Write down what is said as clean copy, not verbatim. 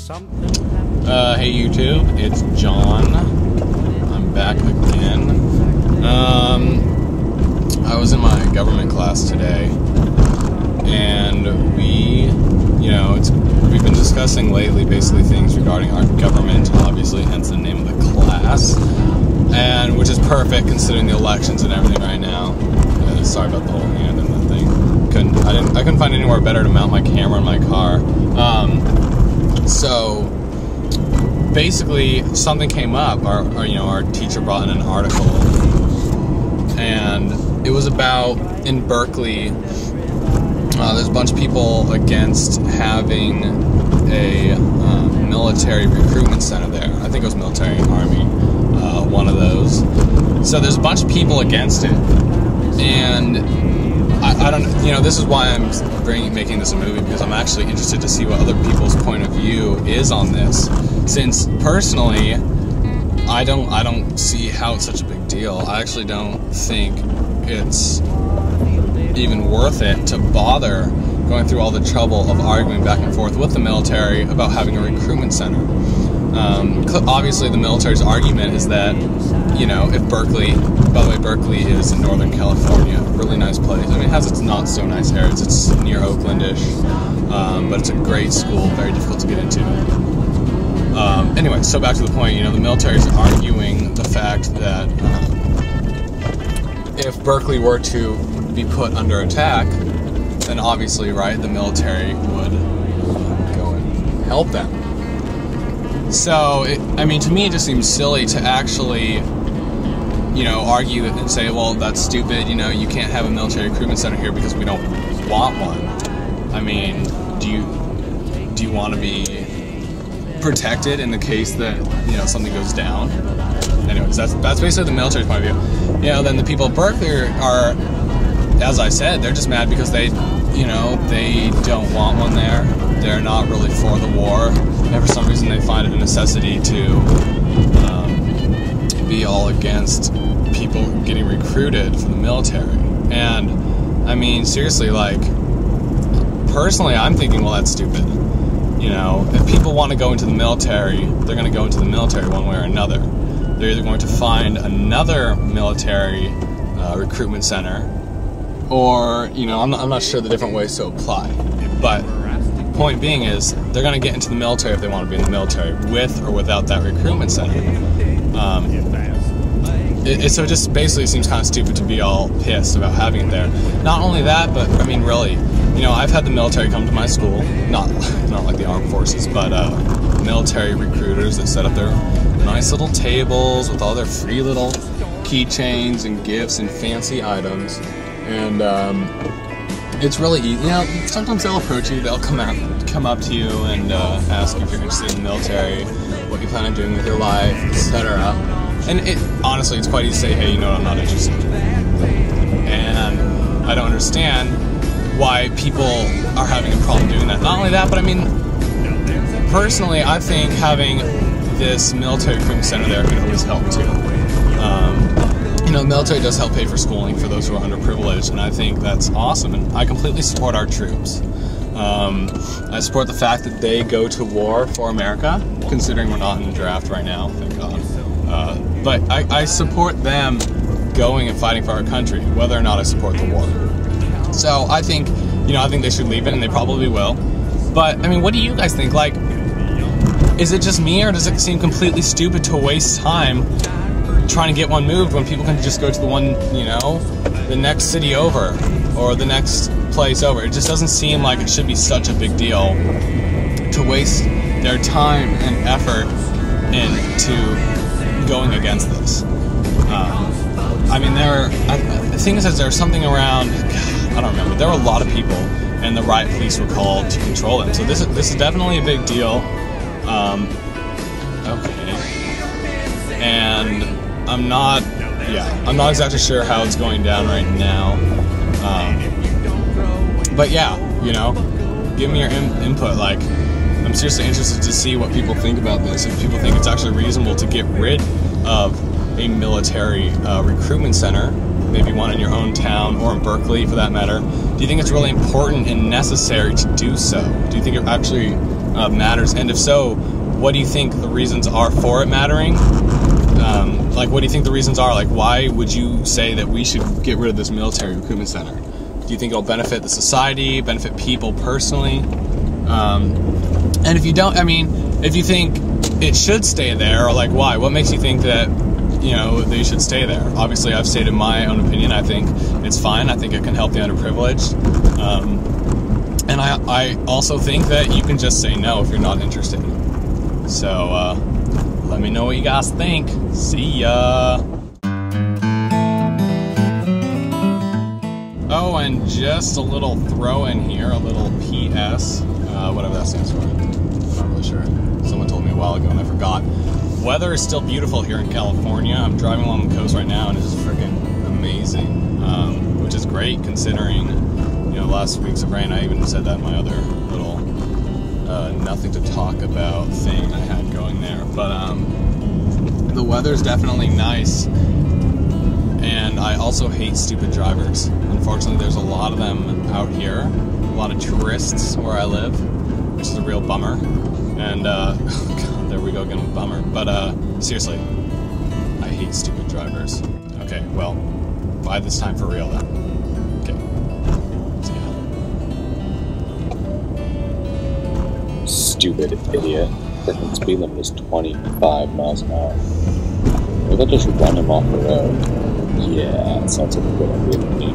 Hey YouTube, it's John. I'm back again. I was in my government class today, and we've been discussing lately basically things regarding our government, obviously, hence the name of the class, and which is perfect considering the elections and everything right now. Sorry about the whole hand and the thing. I couldn't find anywhere better to mount my camera in my car. So basically, something came up. Our teacher brought in an article, and it was about in Berkeley. There's a bunch of people against having a military recruitment center there. I think it was military and army, one of those. So there's a bunch of people against it, and I don't. This is why I'm making this a movie, because I'm actually interested to see what other people's point of view is on this. Since personally, I don't see how it's such a big deal. I actually don't think it's even worth it to bother going through all the trouble of arguing back and forth with the military about having a recruitment center. Obviously, the military's argument is that, if Berkeley, by the way, Berkeley is in Northern California, really nice place. I mean, it has its not so nice areas. It's near Oaklandish, but it's a great school, very difficult to get into. Anyway, so back to the point, the military is arguing the fact that if Berkeley were to be put under attack, then obviously, right, the military would go and help them. So, to me, it just seems silly to actually, argue and say, well, that's stupid, you can't have a military recruitment center here because we don't want one. I mean, do you want to be protected in the case that, something goes down? Anyways, that's basically the military's point of view. Then the people of Berkeley are, as I said, they're just mad because they don't want one there. They're not really for the war, and for some reason they find it a necessity to be all against people getting recruited for the military. And seriously, personally, I'm thinking, well, that's stupid. If people want to go into the military, they're going to go into the military one way or another. They're either going to find another military recruitment center, or, I'm not sure the different ways to apply. But point being is, they're going to get into the military if they want to be in the military, with or without that recruitment center. So it just basically seems kind of stupid to be all pissed about having it there. Not only that, but really, I've had the military come to my school, not like the armed forces, but military recruiters that set up their nice little tables with all their free little keychains and gifts and fancy items. And it's really easy. Sometimes they'll approach you, they'll come up to you and ask if you're interested in the military, what you plan on doing with your life, etc. And honestly, it's quite easy to say, hey, I'm not interested. And I don't understand why people are having a problem doing that. Not only that, but personally, I think having this military recruitment center there could always help too. The military does help pay for schooling for those who are underprivileged, and I think that's awesome, and I completely support our troops. I support the fact that they go to war for America, considering we're not in the draft right now, thank God. But I support them going and fighting for our country, whether or not I support the war. So I think, I think they should leave it, and they probably will. But, what do you guys think? Is it just me, or does it seem completely stupid to waste time trying to get one moved when people can just go to the one, the next city over, or the next place over? It just doesn't seem like it should be such a big deal to waste their time and effort into going against this. The thing is that there's something around, I don't remember, there were a lot of people, and the riot police were called to control them. So this is definitely a big deal. Okay. And I'm not exactly sure how it's going down right now. But yeah, give me your input. I'm seriously interested to see what people think about this. If people think it's actually reasonable to get rid of a military recruitment center, maybe one in your own town or in Berkeley for that matter. Do you think it's really important and necessary to do so? Do you think it actually matters? And if so, what do you think the reasons are for it mattering? Like, what do you think the reasons are? Like, why would you say that we should get rid of this military recruitment center? Do you think it'll benefit the society, benefit people personally? And if you don't, I mean, if you think it should stay there, or like, why? What makes you think that, you know, they should stay there? Obviously, I've stated my own opinion. I think it's fine. I think it can help the underprivileged. And I also think that you can just say no if you're not interested. So, let me know what you guys think. See ya! Oh, and just a little throw in here, a little PS, whatever that stands for. I'm not really sure. Someone told me a while ago and I forgot. Weather is still beautiful here in California. I'm driving along the coast right now and it's just freaking amazing, which is great considering, you know, last weeks of rain. I even said that in my other little nothing to talk about thing I had going there. But the weather's definitely nice. And I also hate stupid drivers. Unfortunately, there's a lot of them out here. A lot of tourists where I live, which is a real bummer. And, God, there we go again with bummer. But, seriously, I hate stupid drivers. Okay, well, by this time for real then. Okay. See ya. Stupid idiot. Freaking speed limit is 25 miles an hour. Maybe I'll just run him off the road. Yeah, sounds like a good idea to me.